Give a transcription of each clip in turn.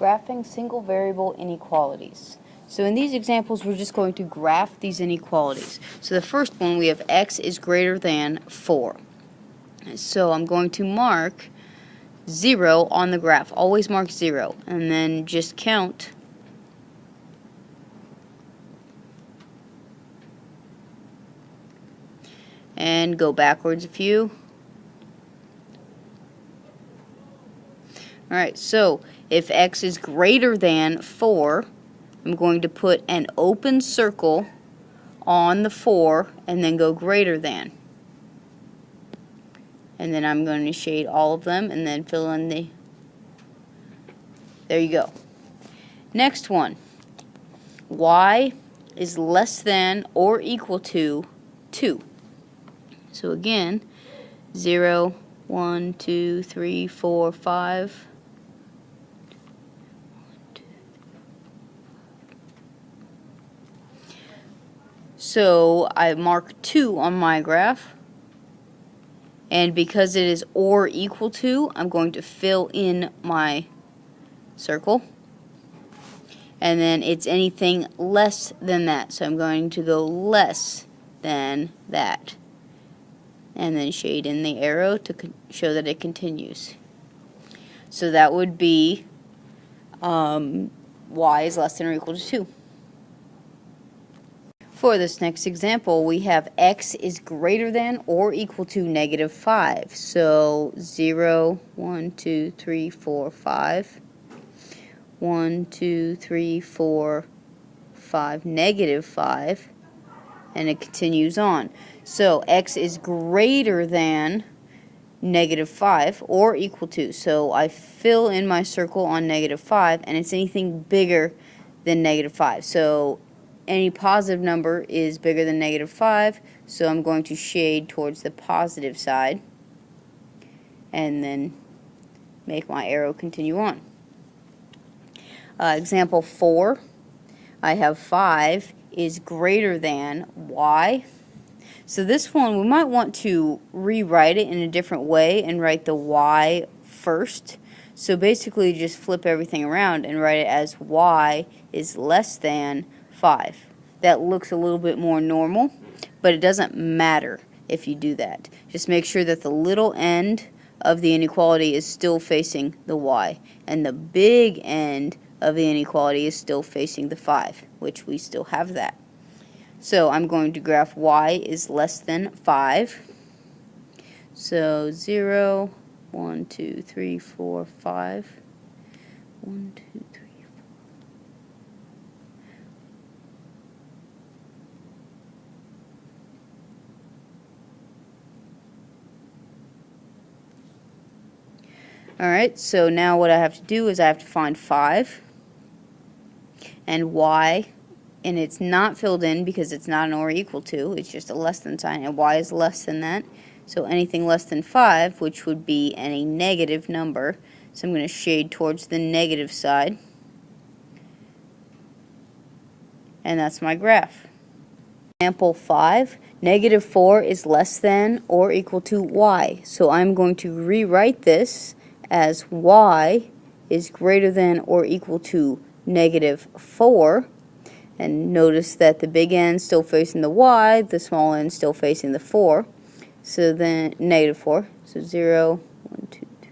Graphing single variable inequalities. So in these examples, we're just going to graph these inequalities. So the first one, we have x is greater than 4. So I'm going to mark 0 on the graph. Always mark 0. And then just count and go backwards a few. Alright, so if x is greater than 4, I'm going to put an open circle on the 4 and then go greater than. And then I'm going to shade all of them and then fill in the... There you go. Next one. Y is less than or equal to 2. So again, 0, 1, 2, 3, 4, 5. So I mark 2 on my graph, and because it is or equal to, I'm going to fill in my circle, and then it's anything less than that, so I'm going to go less than that, and then shade in the arrow to show that it continues. So that would be y is less than or equal to 2. For this next example, we have x is greater than or equal to negative 5. So 0, 1, 2, 3, 4, 5. 1, 2, 3, 4, 5, negative 5. And it continues on. So x is greater than negative 5 or equal to. So I fill in my circle on negative 5, and it's anything bigger than negative 5. So any positive number is bigger than negative 5, so I'm going to shade towards the positive side and then make my arrow continue on. Example 4, I have 5 is greater than y. So this one, we might want to rewrite it in a different way and write the y first. So basically just flip everything around and write it as y is less than 5. That looks a little bit more normal, but it doesn't matter if you do that. Just make sure that the little end of the inequality is still facing the y, and the big end of the inequality is still facing the 5, which we still have that. So I'm going to graph y is less than 5. So 0, 1, 2, 3, 4, 5. 1, 2, 3, 4. Alright, so now what I have to do is I have to find 5 and y, and it's not filled in because it's not an or equal to, it's just a less than sign, and y is less than that. So anything less than 5, which would be any negative number, so I'm going to shade towards the negative side, and that's my graph. Example 5, negative 4 is less than or equal to y. So I'm going to rewrite this as y is greater than or equal to negative 4. And notice that the big end still facing the y, the small end still facing the 4. So then negative 4. So 0, 1, 2, 3.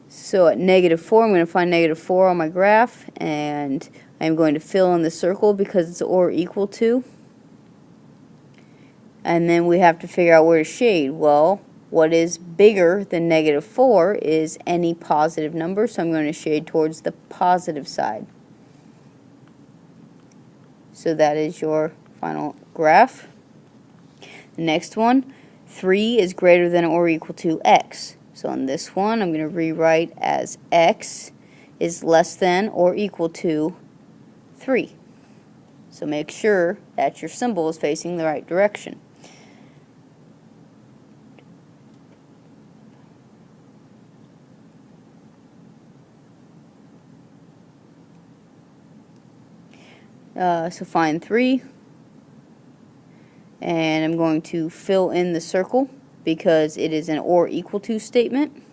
So at negative 4, I'm going to find negative 4 on my graph, and I'm going to fill in the circle because it's or equal to. And then we have to figure out where to shade. Well, what is bigger than negative 4 is any positive number, so I'm going to shade towards the positive side. So that is your final graph. The next one, 3 is greater than or equal to x. So on this one, I'm going to rewrite as x is less than or equal to 3. So make sure that your symbol is facing the right direction. So find 3, and I'm going to fill in the circle because it is an or equal to statement,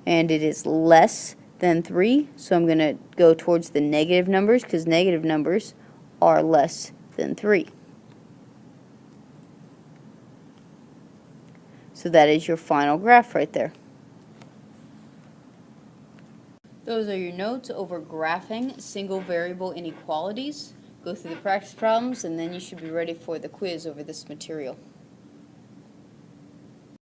and it is less than 3, so I'm going to go towards the negative numbers because negative numbers are less than 3. So that is your final graph right there. Those are your notes over graphing single variable inequalities. Go through the practice problems and then you should be ready for the quiz over this material.